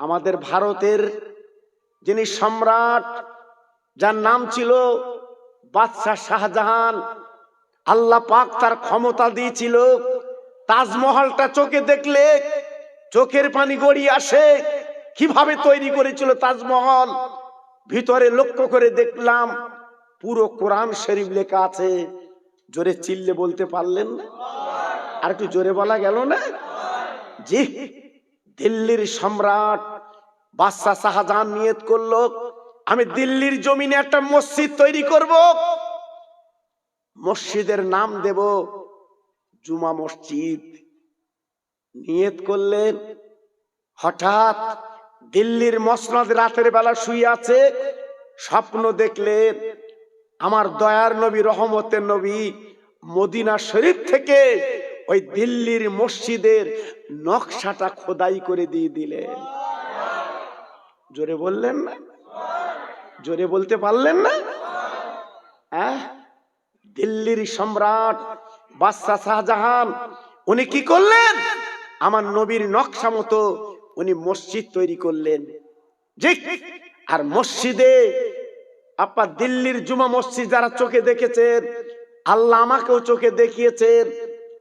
আমাদের ভারতের যিনি সম্রাট, যার নাম ছিল বাদশাহ শাহজাহান, আল্লাহ পাক তার ক্ষমতা দিয়েছিল। তাজমহলটা চোখে দেখলে চোখের পানি গড়িয়ে আসে। কিভাবে তৈরি করেছিল তাজমহল, ভিতরে লক্ষ্য করে দেখলাম পুরো কোরআন শরীফ লেখা আছে। জোরে চিল্লে বলতে পারলেন না? আর একটু জোরে বলা গেল না? জি, দিল্লির সম্রাট বাদশাহ শাহজাহান নিয়ত করলো, আমি দিল্লির জমিনে একটা মসজিদ তৈরি করব। মসজিদের নাম দেব জুমা মসজিদ। নিয়ত করলেন। হঠাৎ দিল্লির মসনদ রাতের বেলা শুয়ে আছে, স্বপ্ন দেখলেন আমার দয়ার নবী, রহমতের নবী মদিনা শরীফ থেকে ওই দিল্লির মসজিদের নকশাটা খোদাই করে দিয়ে দিলেন। জোরে বললেন না? জোরে বলতে পারলেন না? দিল্লির সম্রাট বাদশাহ শাহজাহান উনি কি করলেন? আমার নবীর নকশা মতো উনি মসজিদ তৈরি করলেন। আর মসজিদে আপনার দিল্লির জুমা মসজিদ যারা চোখে দেখেছেন, আল্লাহ আমাকেও চোখে দেখিয়েছেন।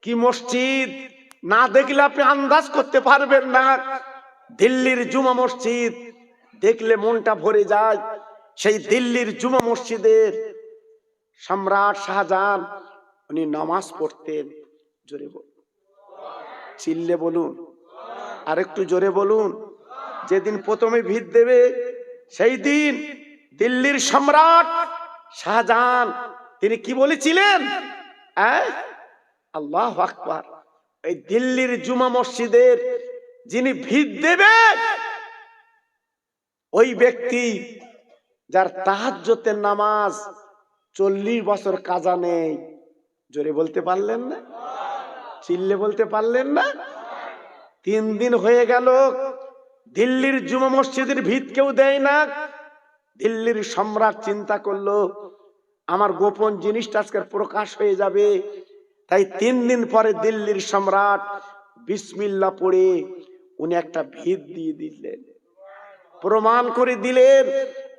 কি মসজিদ না দেখলে আপনি আন্দাজ করতে পারবেন না। দিল্লির জুমা মসজিদ দেখলে মনটা ভরে যায়। সেই দিল্লির জুমা মসজিদের সম্রাট শাহজাহান উনি নামাজ পড়তেন। জোরে বলুন, চিল্লে বলুন, আর একটু জোরে বলুন। যেদিন প্রথমে ভিত দেবে সেই দিন দিল্লির সম্রাট শাহজাহান তিনি কি বলেছিলেন? আল্লাহু আকবার। এই দিল্লির জুমা মসজিদের যিনি ভিত দেবে ওই ব্যক্তি যার তাহাজ্জুদের নামাজ 40 বছর কাজা নেই। জোরে বলতে পারলেন না? চিল্লে বলতে পারলেন না? 3 দিন হয়ে গেল দিল্লির জুমা মসজিদের ভিত কেউ দেয় না। দিল্লির সম্রাট চিন্তা করলো আমার গোপন জিনিসটা আজকে প্রকাশ হয়ে যাবে। তাই 3 দিন পরে দিল্লির সম্রাট বিসমিল্লাহ পড়ে উনি একটা ভিত দিয়ে দিলেন, প্রমাণ করে দিলেন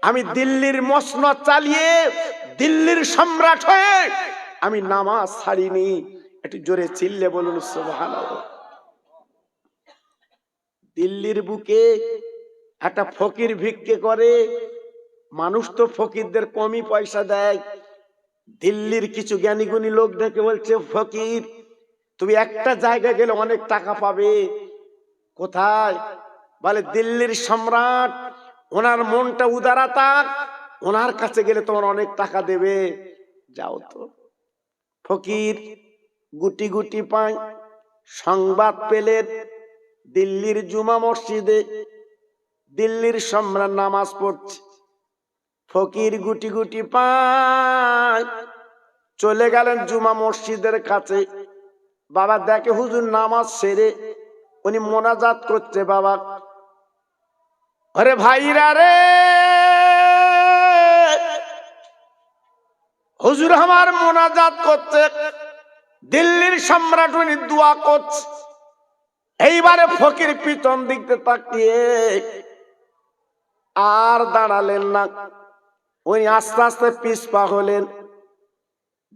আমি দিল্লির মসনদ চালিয়ে দিল্লির সম্রাট হয়ে আমি নামাজ ছাড়িনি। একটু জোরে চিল্লে বলুন সুবহানাল্লাহ। দিল্লির বুকে একটা ফকির ভিক্ষে করে। মানুষ তো ফকিরদের কমই পয়সা দেয়। দিল্লির কিছু জ্ঞানী গুণী লোক ডেকে বলছে, ফকির তুমি একটা জায়গায় গেলে অনেক টাকা পাবে। কোথায়? বলে দিল্লির সম্রাট, ওনার মনটা উদারতা, ওনার কাছে গেলে তোমার অনেক টাকা দেবে, যাও তো। ফকির গুটি গুটি পায় সংবাদ পেলেন দিল্লির জুমা মসজিদে দিল্লির সম্রাট নামাজ পড়ছে। ফকির গুটি গুটি পায় চলে গেলেন জুমা মসজিদের কাছে। বাবা দেখে হুজুর নামাজ সেরে উনি মোনাজাত করছে। বাবা, আরে ভাইরা রে, হুজুর আমার মোনাজাত করছে। দিল্লির সম্রাট উনি দোয়া করছে। এইবারে ফকির পিছন দিকে তাকিয়ে আর দাঁড়ালেন না, উনি আস্তে আস্তে পিছপা হলেন।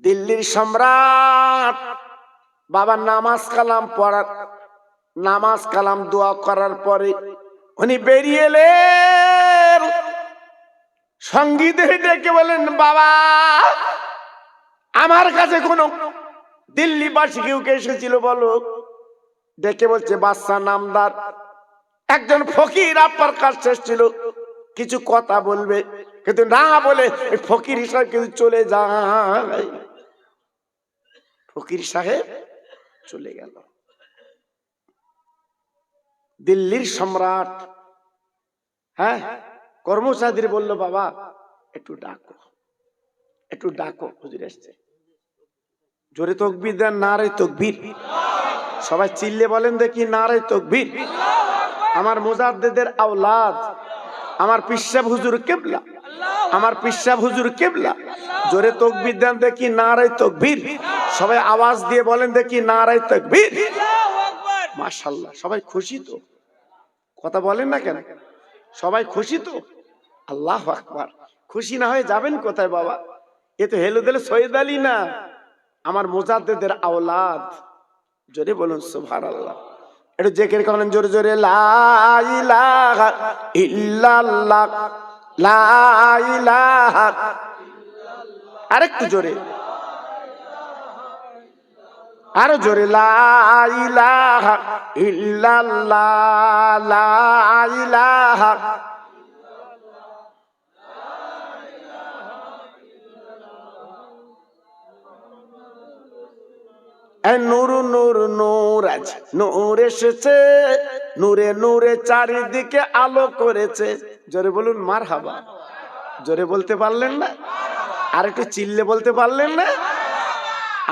দিল্লির সম্রাট বাবা নামাজ কালাম পড়ার, নামাজ কালাম দোয়া করার পরে উনি বেরিয়ে এলেন। সঙ্গীদের ডেকে বলেন, বাবা আমার কাছে কোন দিল্লিবাসী কেউ এসেছিল বলো। ডেকে বলছে, বাদশা নামদার একজন ফকির আপনার কাছে এসেছিল, কিছু কথা বলবে। কিন্তু না বলে ফকির সাহেব কিন্তু চলে যায়। ফকির সাহেব চলে গেল। দিল্লির সম্রাট কর্মচারীদের বলল, বাবা একটু ডাকো, একটু ডাকো, হুজুর এসছে। জোরে তাকবীর দেন, নারে তাকবীর। সবাই চিল্লে বলেন দেখি, নারে তাকবীর। আমার মুজাদ্দিদের আওলাদ, আমার পিসাব হুজুর কিবলা, আমার পিসাব হুজুর কিবলা। জোরে তাকবীর দেন দেখি, নারে তাকবীর। সবাই আওয়াজ দিয়ে বলেন দেখি, নারে তাকবীর। মাশাআল্লাহ, সবাই খুশি তো? কথা বলেন না কেন? সবাই খুশি তো? আল্লাহু আকবার। খুশি না হয়ে যাবেন কোথায় বাবা? এ তো হেলুদেল সৈয়দ আলী না, আমার মুজাদ্দেদের আওলাদ। জোরে বলুন সুবহানাল্লাহ। একটু জিকির করেন জোরে জোরে, লা ইলাহা ইল্লাল্লাহ, লা ইলাহা। আরেকটু জোরে, আরো জোরে, লা ইলাহা ইল্লাল্লাহ, লা ইলাহা। নূর নূর নূর, আজ নূর এসেছে, নূরে নূরে চারিদিকে আলো করেছে। জোরে বলুন মারহাবা। জোরে বলতে পারলেন না? আর একটু চিল্লে বলতে পারলেন না?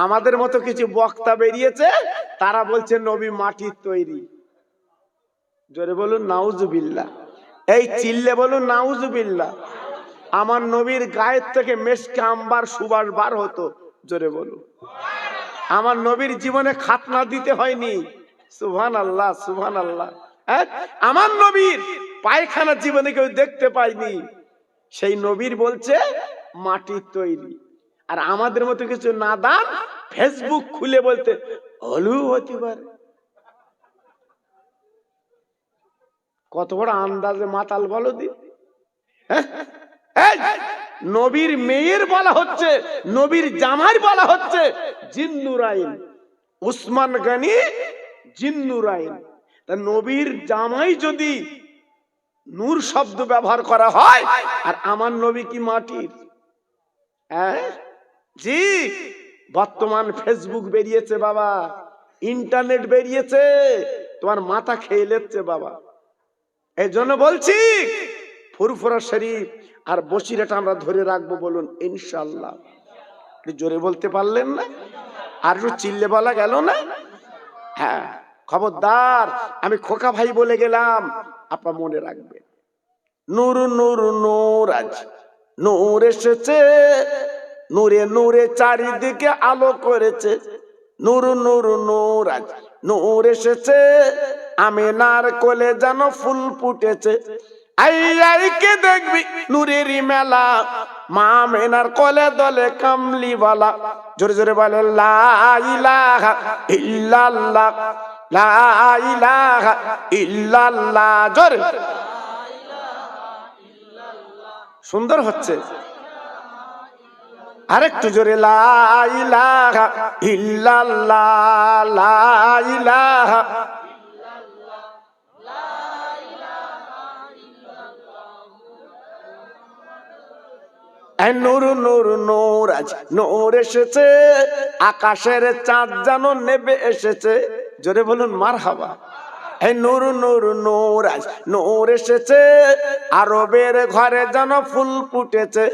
আমাদের মতো কিছু বক্তা বেরিয়েছে, তারা বলছে নবী মাটির তৈরি। জোরে বলুন নাউজুবিল্লাহ। এই চিল্লে বলুন নাউজুবিল্লাহ। আমার নবীর গায়ের থেকে মেশকে আম্বার সুবাস বার হতো। জোরে বলুন। আমার নবীর জীবনে খাতনা দিতে হয়নি। সুবহানাল্লাহ সুবহানাল্লাহ। আমার নবীর পায়খানা জীবনে কেউ দেখতে পায়নি, সেই নবীর বলছে মাটির তৈরি। আর আমাদের মতো কিছু নাদান ফেসবুক খুলে বলতে হলু হতে পারে। কত বড় আন্দাজে মাতাল বলো দি। নবীর মেয়ের বলা হচ্ছে, নবীর জামাই বলা হচ্ছে জিন্নুরাইন। উসমান গনি জিন্নুরাইন। তা নবীর জামাই যদি নূর শব্দ ব্যবহার করা হয়, আর আমার নবী কি মাটির? জি, বর্তমান ফেসবুক বেরিয়েছে বাবা, ইন্টারনেট বেরিয়েছে, তোমার মাথা খেয়ে লেচ্ছে বাবা। এই জন্য বলছি ফুরফুরা শরীফ আর বসিরাটা আমরা ধরে রাখবো, বলুন ইনশাআল্লাহ। জোরে বলতে পারলেন না? আর একটু চিল্লে বলা গেল না? হ্যাঁ, খবরদার, আমি খোকা ভাই বলে গেলাম, আপনার মনে রাখবেন। নূর নূর নূর, আজ নূর এসেছে, নূরে নূরে চারিদিকে আলো করেছে। নূর নূর নূর, আজ নূর এসেছে, আমিনার কোলে যেন ফুল ফুটেছে। আই আই কে দেখবি নূরেরই মেলা, মা আমিনার কোলে দলে কামলিওয়ালা। জোরে জোরে বলে লা ইলাহা ইল্লাল্লাহ, লা ইলাহা ইল্লাল্লাহ। জোরে, সুন্দর হচ্ছে। আরেকটু জোরে, লা ইলাহা ইল্লাল্লাহ, লা ইলাহা। নূর নূর নূর, আজ নূর এসেছে, আকাশের চাঁদ যেন নেবে এসেছে। জোরে বলুন মারহাবা। নূর নূর নূর, আজ নূর এসেছে, আরবের ঘরে যেন ফুল ফুটেছে।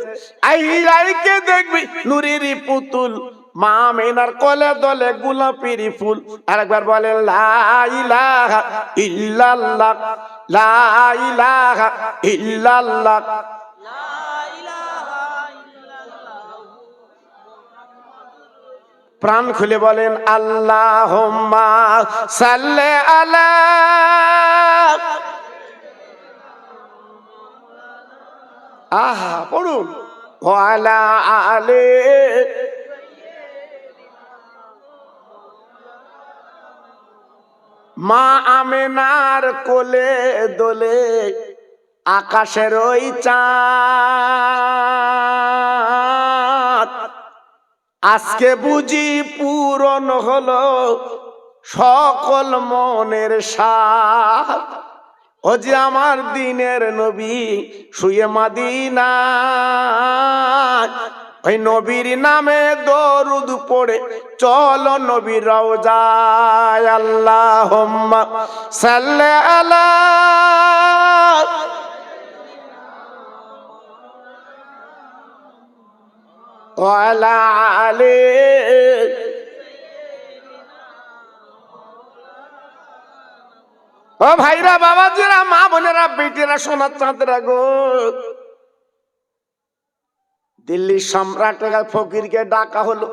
আই আইকে দেখবি নূরেরই পুতুল, মা আমিনার কোলে দলে গোলাপির ফুল। আরেকবার বলেন লা ইলাহা ইল্লাল্লাহ, লা ইলাহা ইল্লাল্লাহ। প্রাণ খুলে বলেন আল্লাহুম্মা সাল্লি আলা। আহা পড়ুন, ওয়ালা আলে। মা আমিনার কোলে দোলে আকাশের ওই চাঁদ। আজকে বুঝি পূরণ হলো সকল মনের স্বাদ। ও যে আমার দিনের নবী শুয়ে মদিনায়, ওই নবীর নামে দরুদ পড়ে চলো নবীর রওজায়। আল্লাহুম্মা সাল্লি আলা। ওয়ালা আলে। ও ভাইরা, বাবাজিরা, মা বোনেরা, বেটিরা, সোনার চাঁদরা গো, দিল্লি সম্রাটের ফকিরকে ডাকা হলো।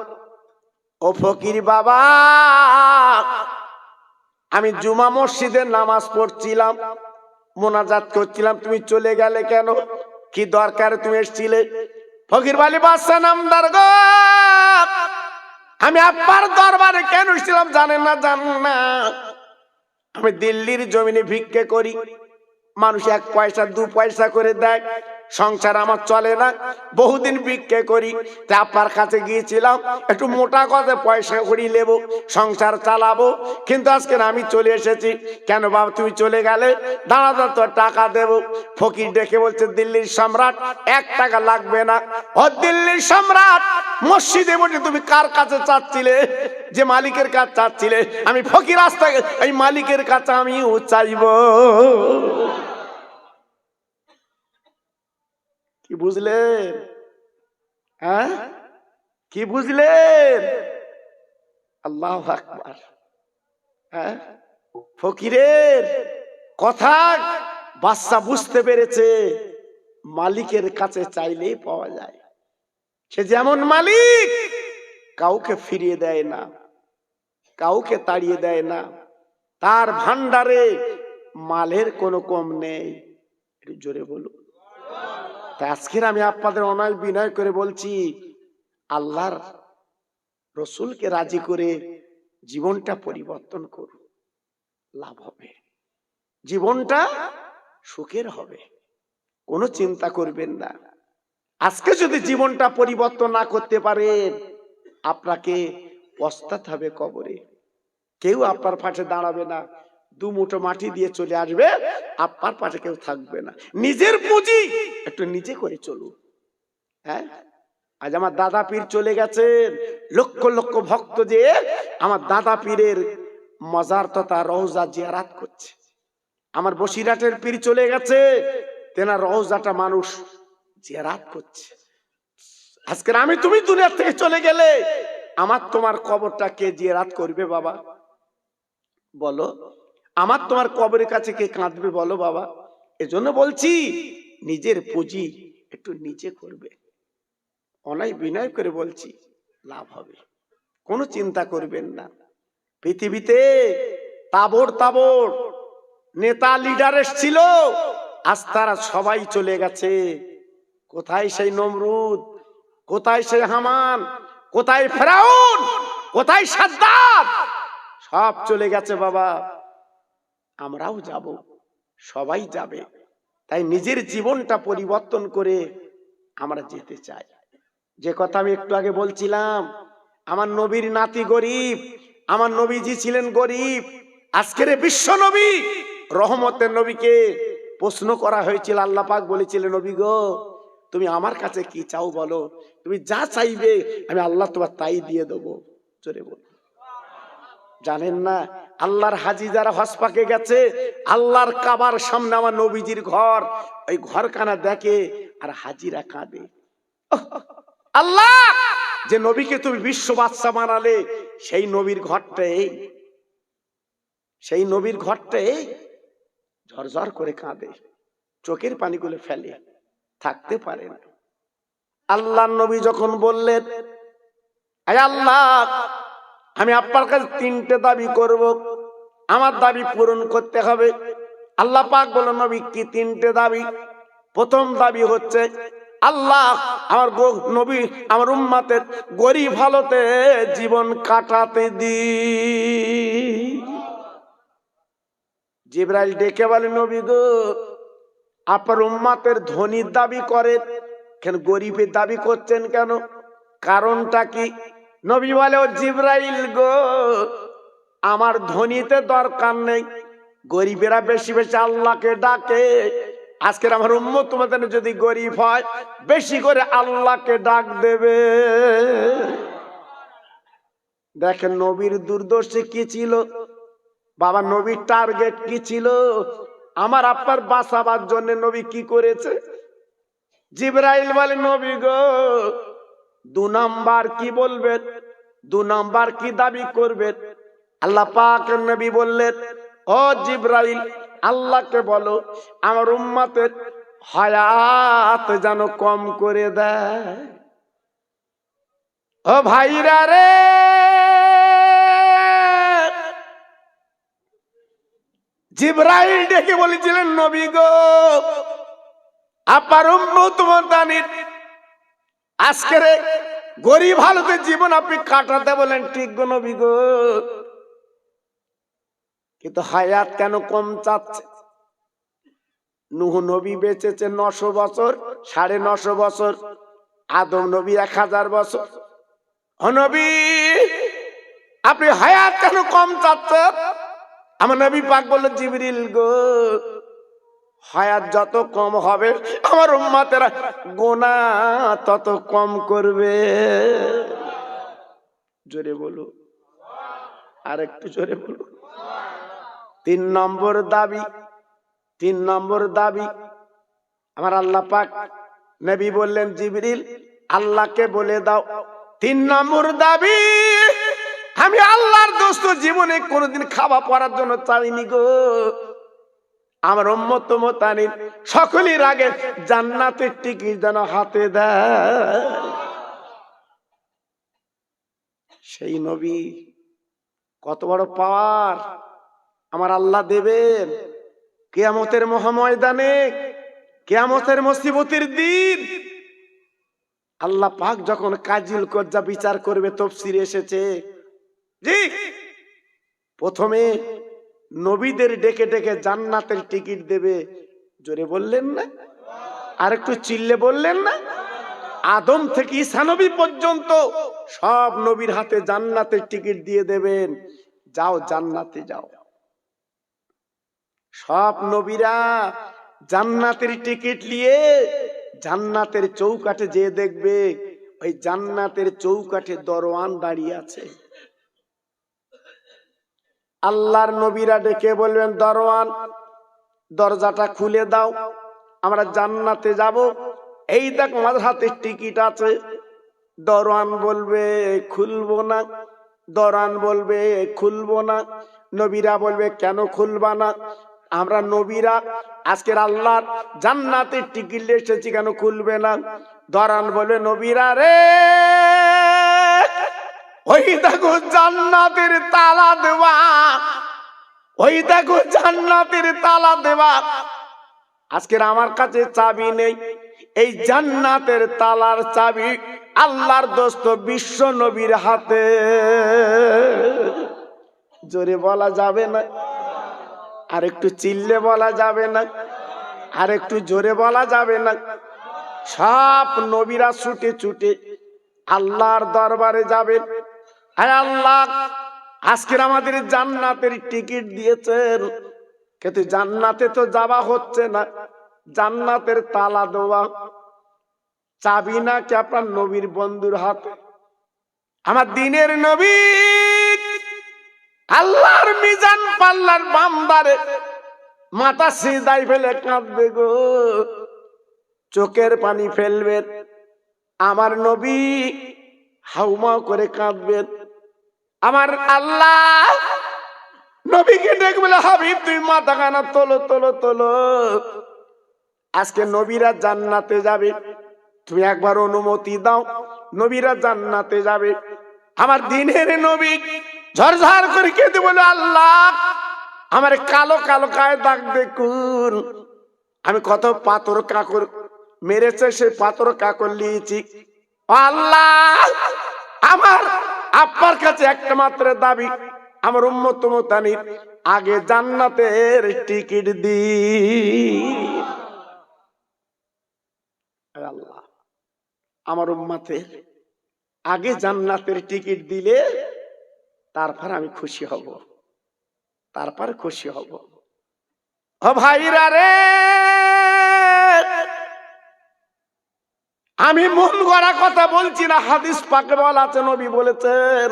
ও ফকির বাবা, আমি জুমা মসজিদে নামাজ পড়ছিলাম, মোনাজাত করছিলাম, তুমি চলে গেলে কেন? কি দরকার তুমি এসেছিলে? ফকির বলে, বাদশা নামদার গো, আমি আপনার দরবারে কেন এসেছিলাম জানেন না? জানেন না, আমি দিল্লির জমিনে ভিক্ষে করি, মানুষ 1 পয়সা 2 পয়সা করে দেয়, সংসার আমার চলে না, বহুদিন ভিক্ষে করি, তা আপনার কাছে গিয়েছিলাম একটু মোটা কথা পয়সা করি নেবো, সংসার চালাবো, কিন্তু আজকে আমি চলে এসেছি। কেন বাবা তুমি চলে গেলে? দাঁড়া তো টাকা দেবো। ফকির ডেকে বলছে, দিল্লির সম্রাট 1 টাকা লাগবে না। ও দিল্লির সম্রাট, মসজিদে বসে তুমি কার কাছে চাচ্ছিলে? যে মালিকের কাছে চাচ্ছিলে। আমি ফকির আসতে এই মালিকের কাছে আমিও চাইবো। কি বুঝলেন? হ্যাঁ, কি বুঝলেন? আল্লাহু আকবার। হ্যাঁ, ফকিরের কথা বাদশা বুঝতে পেরেছে, মালিকের কাছে চাইলেই পাওয়া যায়। সে যেমন মালিক, কাউকে ফিরিয়ে দেয় না, কাউকে তাড়িয়ে দেয় না, তার ভান্ডারে মালের কোনো কম নেই। একটু জোরে বলুন। আজকের আমি আপনাদের অনয় বিনয় করে বলছি, আল্লাহর রসুলকে রাজি করে জীবনটা পরিবর্তন করুন, লাভ হবে, জীবনটা সুখের হবে, কোনো চিন্তা করবেন না। আজকে যদি জীবনটা পরিবর্তন না করতে পারেন, আপনাকে পস্তাতে হবে কবরে। কেউ আপনার পাশে দাঁড়াবে না, 2 মুঠো মাটি দিয়ে চলে আসবে, আপনার পাশে কেউ থাকবে না। নিজের পুঁজি একটু নিজে করে চলুন। হ্যাঁ, আজ আমার দাদা পীর চলে গেছেন, লক্ষ লক্ষ ভক্ত যে আমার দাদা পীরের মজার তথা রওজা জিয়ারাত করছে। আমার বসিরহাটের পীর চলে গেছে, তেনার রওজাটা মানুষ জিয়ারাত করছে। আজকে আমি তুমি দুনিয়া থেকে চলে গেলে আমার তোমার কবরটা কে জিয়ারাত করবে বাবা? বলো, আমার তোমার কবরের কাছে কে কাঁদবে বলো বাবা? এজন্য বলছি, নিজের পুঁজি একটু নিচে করবে। অনয় বিনয় করে বলছি, লাভ হবে, কোনো চিন্তা করবেন না। পৃথিবীতে তাবড় তাবড় নেতা লিডার এসেছিল, আজ তারা সবাই চলে গেছে। কোথায় সেই নমরুদ, কোথায় সেই হামান, কোথায় ফেরাউন, কোথায় সাদ্দাত? সব চলে গেছে বাবা, আমরাও যাব, সবাই যাবে। তাই নিজের জীবনটা পরিবর্তন করে আমরা যেতে চাই। যে কথা আমি একটু আগে বলছিলাম, আমার নবীর নাতি গরিব, আমার নবীজি ছিলেন গরিব। আজকের বিশ্ব নবী রহমতের নবীকে প্রশ্ন করা হয়েছিল, আল্লাহ পাক বলেছিলেন, নবী গো তুমি আমার কাছে কি চাও বলো, তুমি যা চাইবে আমি আল্লাহ তোমার তাই দিয়ে দেবো। জোরে বল। জানেন না, আল্লাহর হাজি যারা হজ পাকে গেছে, আল্লাহর কাবার সামনে আমার নবীজির ঘর, ওই ঘরখানা দেখে আর হাজিরা কাঁদে। আল্লাহ যে নবীকে তুমি বিশ্ব বাদশা বানালে, সেই নবীর ঘরটাই, সেই নবীর ঘরটাই ঝরঝর করে কাঁদে, চোখের পানিগুলো ফেলে, থাকতে পারে না। আল্লাহ নবী যখন বললেন, আয় আল্লাহ আমি আপনার কাছে 3টে দাবি করব, আমার দাবি পূরণ করতে হবে। আল্লাহ পাক বললেন, নবী কি 3টে দাবি? প্রথম দাবি হচ্ছে, আল্লাহ আমার নবী আমার উম্মতের গরিব হালতে জীবন কাটাতে দি। জিবরাইল ডেকে বলে, নবী গো আপনার উম্মতের ধনীর দাবি করেন কেন, গরিবের দাবি করছেন কেন? কারণটা কি? নবী বলে, ও জিবরাইল গো আমার ধনীতে দরকার নেই, গরিবেরা বেশি বেশি আল্লাহকে ডাকে। আজকের আমার উম্মত তোমাদের যদি গরিব হয়, বেশি করে আল্লাহকে ডাক দেবে। দেখেন নবীর দুর্দশা কি ছিল বাবা, নবীর টার্গেট কি ছিল? আমার আপনার বাঁচাবার জন্য নবী কি করেছে? জিবরাইল বলে, নবী গো 2 নাম্বার কি বলবেন, 2 নাম্বার কি দাবি করবেন? আল্লাহ পাক নবী বললেন, ও জিবরাইল আল্লাহকে বলো আমার উম্মতের হায়াত যেন কম করে দেয়। ও ভাইরা রে, জিবরাইল ডেকে বলেছিলেন, নবী গো, আপনার উম্মত মুতানির আজকের গরিব হালতে জীবন আপনি কাটাতে বলেন, ঠিক গো নবী গো, কিন্তু হায়াত কেন কম চাচ্ছে? নূহ নবী বেঁচেছে 900 বছর, 950 বছর। আদম নবী 1000 বছর। ও নবী, আপনি হায়াত কেন কম চাচ্ছেন? আমার নবী পাক বলল, জিবরিল গো, হায়াত যত কম হবে আমার উম্মতেরা গুনাহ তত কম করবে। জোরে বলো, আর একটু জোরে বলো। 3 নম্বর দাবি, 3 নম্বর দাবি আমার আল্লাহ পাক নবী বললেন, জিবরিল আল্লাহকে বলে দাও 3 নম্বর দাবি, আমি আল্লাহর দোস্ত জীবনে কোনোদিন খাওয়া পড়ার জন্য চাইনি গো। আমার উম্মত মুতানির সকলের আগে জান্নাতের টিকিট যেন হাতে দেয়। সেই নবী কত বড় পাওয়ার আমার আল্লাহ দেবেন কিয়ামতের মহাময়দানে, কিয়ামতের মুসিবতের দিন। আল্লাহ পাক যখন কাজিল কজ্জা বিচার করবে, তাফসীরে এসেছে, জি, প্রথমে নবীদের ডেকে ডেকে জান্নাতের টিকিট দেবে। জোরে বললেন না? আর একটু চিল্লে বললেন না? আদম থেকে ঈসা নবী পর্যন্ত সব নবীর হাতে জান্নাতের টিকিট দিয়ে দেবেন, যাও জান্নাতে যাও। সব নবীরা জান্নাতের টিকিট নিয়ে জান্নাতের চৌকাঠে যেয়ে দেখবে, ওই জান্নাতের চৌকাঠে দরওয়ান দাঁড়িয়ে আছে। আল্লাহর নবীরা ডেকে বলবেন, দরওয়ান দরজাটা খুলে দাও, আমরা জান্নাতে যাব। এই দেখ আমাদের হাতে টিকিট আছে। দরওয়ান বলবে খুলবো না, দরওয়ান বলবে খুলবো না। নবীরা বলবে কেন খুলবা না? আমরা নবীরা আজকের আল্লাহর জান্নাতের টিকিট এসেছি, কেন খুলবে না? দরওয়ান বলবে, নবীরা রে, ওই দেখো জান্নাতের তালা দেওয়া, ওই দেখো জান্নাতের তালা দেওয়া। আজকের আমার কাছে চাবি নেই, এই জান্নাতের তালার চাবি আল্লাহর দোস্ত বিশ্ব নবীর হাতে। জোরে বলা যাবে না? আর একটু চিল্লে বলা যাবে না? আর একটু জোরে বলা যাবে না? সব নবীরা ছুটে ছুটে আল্লাহর দরবারে যাবেন। আয় আল্লাহ, আজকের আমাদের জান্নাতের টিকিট দিয়েছেন, কিন্তু জান্নাতে তো যাওয়া হচ্ছে না। জান্নাতের তালা দেওয়া, চাবি নাকি আপনার নবীর বন্ধুর হাতে। আমার দিনের নবী আল্লাহর মিজান পাল্লার বান্দারে মাথা সিজদায় ফেলে কাঁদবে গো, চোখের পানি ফেলবেন। আমার নবী হাউমাউ করে কাঁদবেন। আমার আল্লাহ নবীকে ডেকে বলে, হাবিব তুই মাথা খানা তোলো তোলো তোলো, আজকে নবীরা জান্নাতে যাবে, তুমি একবার অনুমতি দাও, নবীরা জান্নাতে যাবে। আমার দিনের নবী ঝরঝর করে কেঁদে বলে, আল্লাহ আমার কালো কালো গায়ে দাগ দেখুন, আমি কত পাথর কাকর মেরেছে, সে পাথর কাকর নিয়েছি। আল্লাহ আমার আপনার কাছে একটা মাত্র দাবি, আমার উম্মত মুতানির আগে জান্নাতের টিকিট দি। আল্লাহ আমার উম্মতের আগে জান্নাতের টিকিট দিলে তারপর আমি খুশি হব, তারপর খুশি হব। ও ভাইরা রে, আমি মন গড়া কথা বলছি না, হাদিস পাকে বলা আছে, নবী বলেছেন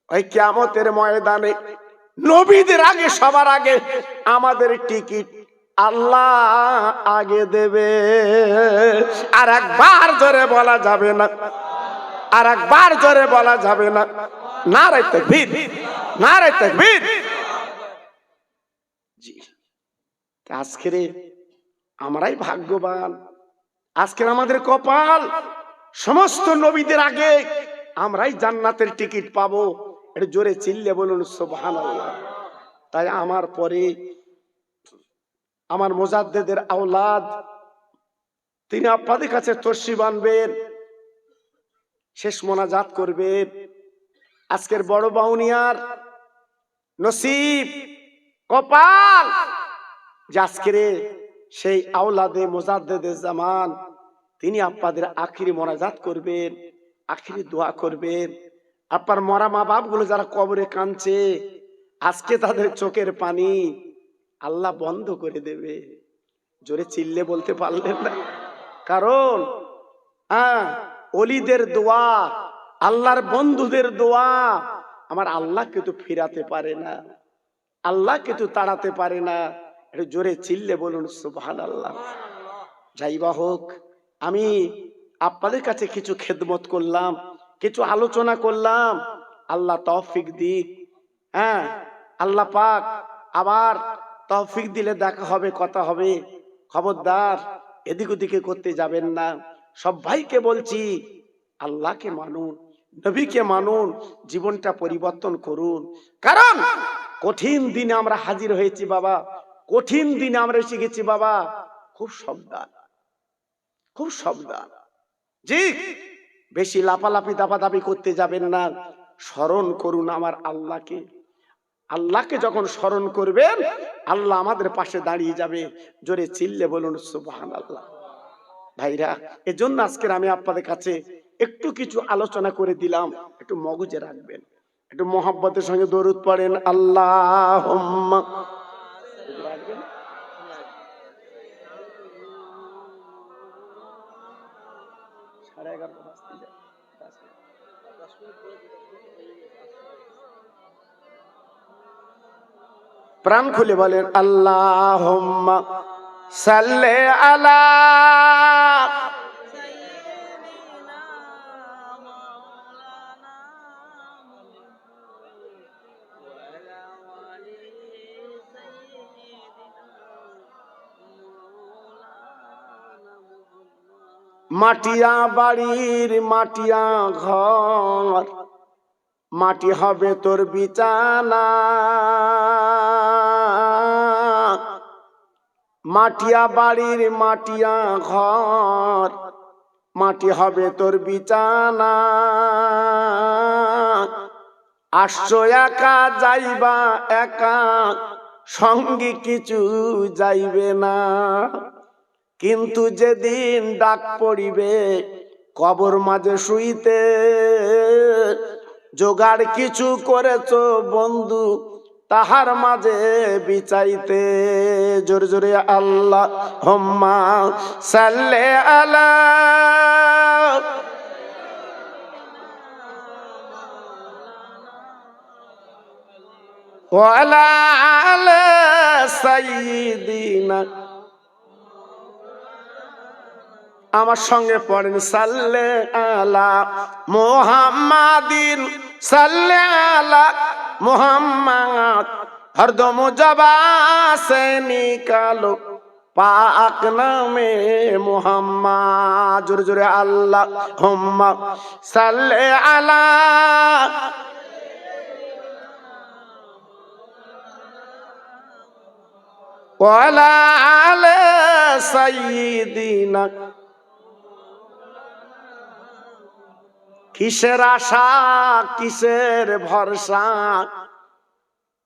ওই কিয়ামতের ময়দানে নবীদের আগে সবার আগে আমাদের টিকিট আল্লাহ আগে দেবে। আর একবার জোরে বলা যাবে না, আর একবার জোরে বলা যাবে না। নারে তাকবীর, নারে তাকবীর। জি, আজকের আমরাই ভাগ্যবান, আজকের আমাদের কপাল, সমস্ত নবীদের আগে আমরাই জান্নাতের টিকিট পাবো। এটা জোরে চিল্লে বলুন সুবহানাল্লাহ। তাই আমার পরে আমার মুজাদ্দেদের আওলাদ, তিনি আপনাদের কাছে তর্সি বানবেন, শেষ মোনাজাত করবেন। আজকের বড় বাউনিয়ার নসিব, কপাল যে আজকের সেই আওলাদে মুজাদ্দেদে জামান, তিনি আপনাদের আখিরি মোনাজাত করবেন, আখিরি দোয়া করবেন। আপনার মরা মা বাপ গুলো যারা কবরে কাঁদছে, আজকে তাদের চোখের পানি আল্লাহ বন্ধ করে দেবে। জোরে চিল্লে বলতে পারলেন না? কারণ ওলিদের দোয়া, আল্লাহর বন্ধুদের দোয়া আমার আল্লাহকে তো ফিরাতে পারে না, আল্লাহকে তো তাড়াতে পারে না। একটু জোরে চিল্লে বলুন সুবহানাল্লাহ। যাইবা হোক, আমি আপনাদের কাছে কিছু খেদমত করলাম, কিছু আলোচনা করলাম। আল্লাহ তৌফিক দিক। আল্লাহ পাক আবার তৌফিক দিলে দেখা হবে, কথা হবে। খবরদার এদিক ওদিকে করতে যাবেন না। সব ভাইকে বলছি, আল্লাহকে মানুন, নবীকে মানুন, জীবনটা পরিবর্তন করুন। কারণ কঠিন দিনে আমরা হাজির হয়েছি বাবা, কঠিন দিনে আমরা এসে গেছি বাবা। খুব সাবধান, খুব সাবধান। জি, বেশি লাপালাপি দাপাদাপি করতে যাবেন না। স্মরণ করুন আমার আল্লাহকে। আল্লাহকে যখন স্মরণ করবেন, আল্লাহ আমাদের পাশে দাঁড়িয়ে যাবে। জোরে চিল্লে বলুন সুবহানাল্লাহ। ভাইরা, এজন্য আজকের আমি আপনাদের কাছে একটু কিছু আলোচনা করে দিলাম, একটু মগজে রাখবেন, একটু মোহাব্বতের সঙ্গে দরুদ পড়েন। আল্লাহুম্মা প্রাণ খুলে বলেন আল্লাহুম্মা সাল্লি আলা মাটিয়া বাড়ির মাটিয়া ঘর, মাটি হবে তোর বিছানা। মাটিয়া বাড়ির মাটিয়া ঘর, মাটি হবে তোর বিছানা। আসছো একা, যাইবা একা, সঙ্গে কিছু যাইবে না। কিন্তু যেদিন ডাক পড়িবে কবর মাঝে শুইতে, জোগাড় কিছু করেছো বন্ধু তাহার মাঝে বিছাইতে। জোরে জোরে আল্লাহুম্মা সাল্লি আলা ওয়া আলা আলি সাইয়্যিদিনা। আমার সঙ্গে পড়েন সাল্লে আলা মুহাম্মাদিন, সাল্লে আলা মুহাম্মাদ। হরদম জবা সে নিকালো পাক নামে মুহাম্মাদ। জোরে জোরে আল্লাহুম্মা সাল্লে আলা ওয়া আলা আলি সাইয়্যিদিনা। কিসের আশা কিসের ভরসা,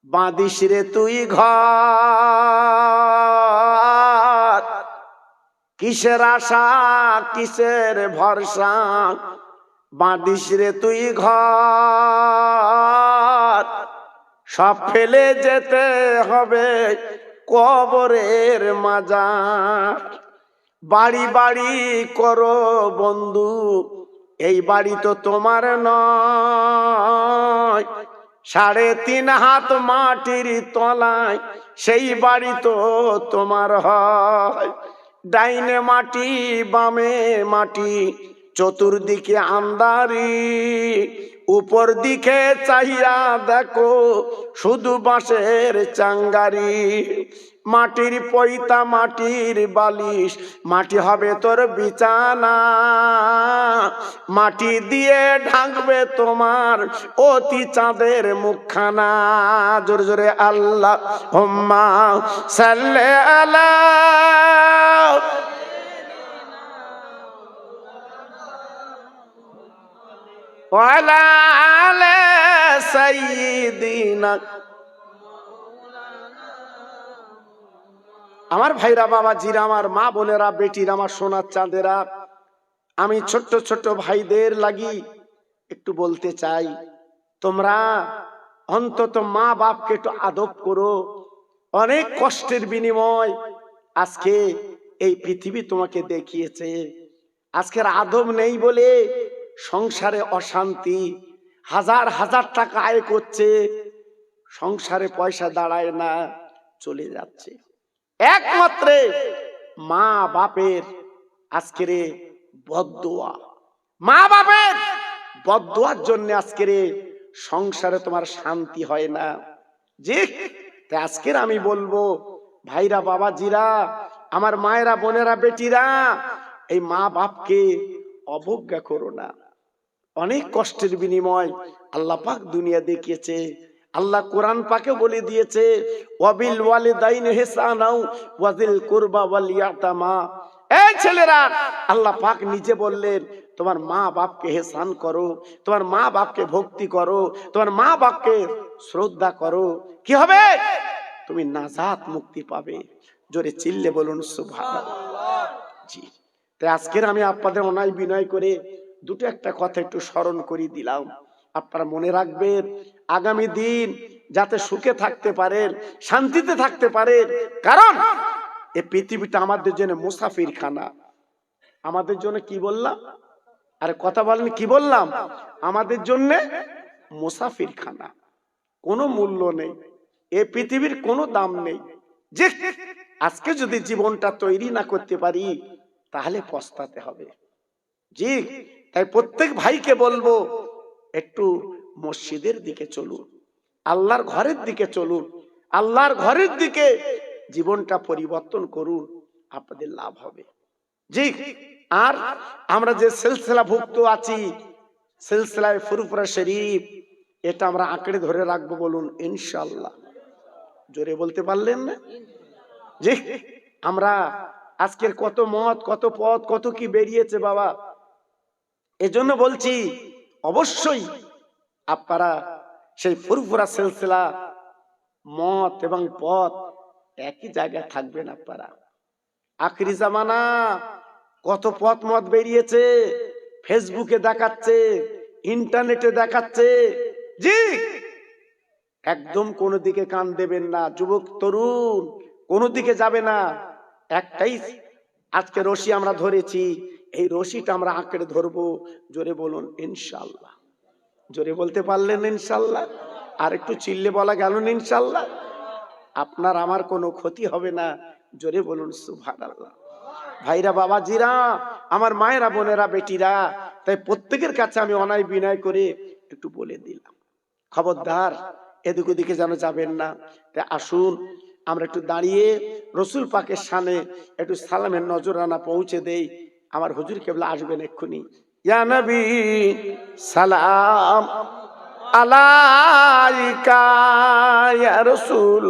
বাঁধিস রে তুই ঘর। কিসের আশা কিসের ভরসা, বাঁধিস রে তুই ঘর। সব ফেলে যেতে হবে কবরের মাজার। বাড়ি বাড়ি করো বন্ধু, এই বাড়ি তো তোমার নয়। 3.5 হাত মাটির তলায় সেই বাড়ি তো তোমার হয়। ডাইনে মাটি বামে মাটি, চতুর্দিকে আন্ধারি, উপর দিকে চাহিয়া দেখো শুধু বাঁশের চাঙ্গারি, মাটির পৈতা মাটির বালিশ, মাটি হবে তোর বিছানা, মাটি দিয়ে ঢাকবে তোমার অতি চাঁদের মুখখানা। জোরে জোরে আল্লাহ হুম্মা সাল্লি আলা ওয়ালা আলা সাইয়্যিদিনা। আমার ভাইরা, বাবাজিরা, আমার মা বোনেরা, বেটিরা, আমার সোনার চাঁদেরা, আমি ছোট্ট ছোট্ট ভাইদের লাগি একটু বলতে চাই, তোমরা অন্তত মা বাপকে একটু আদব করো। অনেক কষ্টের বিনিময় আজকে এই পৃথিবী তোমাকে দেখিয়েছে। আজকের আদব নেই বলে সংসারে অশান্তি, হাজার হাজার টাকা আয় করছে, সংসারে পয়সা দাঁড়ায় না, চলে যাচ্ছে। একমাত্র মা বাপের আজকের বদদোয়া, মা বাপের বদদোয়ার জন্য আজকের সংসারে তোমার শান্তি হয় না। যে আজকের আমি বলবো, ভাইরা, বাবাজিরা, আমার মায়েরা, বোনেরা, বেটিরা, এই মা বাপকে অবজ্ঞা করো না। অনেক কষ্টের বিনিময় আল্লাহ পাক দুনিয়া দেখিয়েছে। আল্লাহ কোরআন পাকে বলে দিয়েছে, ওয়াবিল ওয়ালিদাইনি ইহসানাও ওয়াজিল কুরবা ওয়াল ইয়াতামা। এই ছেলেরা, আল্লাহ পাক নিজে বললেন, তোমার মা বাপকে ইহসান করো, তোমার মা বাপকে ভক্তি করো, তোমার মা বাপকে শ্রদ্ধা করো। কি হবে? তুমি নাজাত, মুক্তি পাবে। জোরে চিল্লে বলুন সুবহানাল্লাহ। জি, তাই আজকের আমি আপনাদের অনায় বিনয় করে দুটো একটা কথা একটু স্মরণ করে দিলাম। আপনারা মনে রাখবেন, আগামী দিন যাতে সুখে থাকতে পারেন, শান্তিতে থাকতে পারেন। কারণ এই পৃথিবীটা আমাদের জন্য মুসাফির খানা। আমাদের জন্য কি বললাম? আরে কথা বলেন, কি বললাম? আমাদের জন্য মুসাফির খানা। কোনো মূল্য নেই, এই পৃথিবীর কোনো দাম নেই। যে আজকে যদি জীবনটা তৈরি না করতে পারি, তাহলে পস্তাতে হবে। জি, তাই প্রত্যেক ভাইকে বলবো, একটু মসজিদের দিকে চলুন, আল্লাহর ঘরের দিকে চলুন, আল্লাহর ঘরের দিকে জীবনটা পরিবর্তন করুন, আপনাদের লাভ হবে। জি, আর আমরা যে সিলসিলা ভুক্ত আছি, সিলসিলায়ে ফুরফুরা শরীফ, এটা আমরা আঁকড়ে ধরে রাখবো। বলুন ইনশাআল্লাহ। জোরে বলতে পারলেন না? জি, আমরা আজকের কত মত, কত পথ, কত কি বেরিয়েছে বাবা। এজন্য বলছি, অবশ্যই আপনারা সেই ফুরফুরা সিলসিলা মত এবং পথ একই জায়গায় থাকবেন। আপনারা আখরি জামানা, কত পথ মত বেরিয়েছে, ফেসবুকে দেখাচ্ছে, ইন্টারনেটে দেখাচ্ছে। জি, একদম কোনো দিকে কান দেবেন না, যুবক তরুণ, কোনো দিকে যাবে না। একটাই আজকে রশি আমরা ধরেছি, এই রশিটা আমরা আঁকড়ে ধরবো। জোরে বলুন ইনশাআল্লাহ। জোরে বলতে পারলেন ইনশাআল্লাহ? আর একটু চিল্লে বলা গেল না ইনশাআল্লাহ? আপনার আমার কোনো ক্ষতি হবে না। জোরে বলুন সুবহানাল্লাহ। ভাইরা, বাবাজিরা, আমার মায়েরা, বোনেরা, বেটিরা, তাই প্রত্যেকের কাছে আমি অনায় বিনয় করে একটু বলে দিলাম, খবরদার এদিক ওদিকে যেন যাবেন না। তাই আসুন আমরা একটু দাঁড়িয়ে রসুল পাকের সামনে একটু সালামের নজরানা পৌঁছে দেই। আমার হুজুর কেবলা আসবেন এক্ষুনি। ইয়া নবী সালাম আলাইকা, ইয়া রাসূল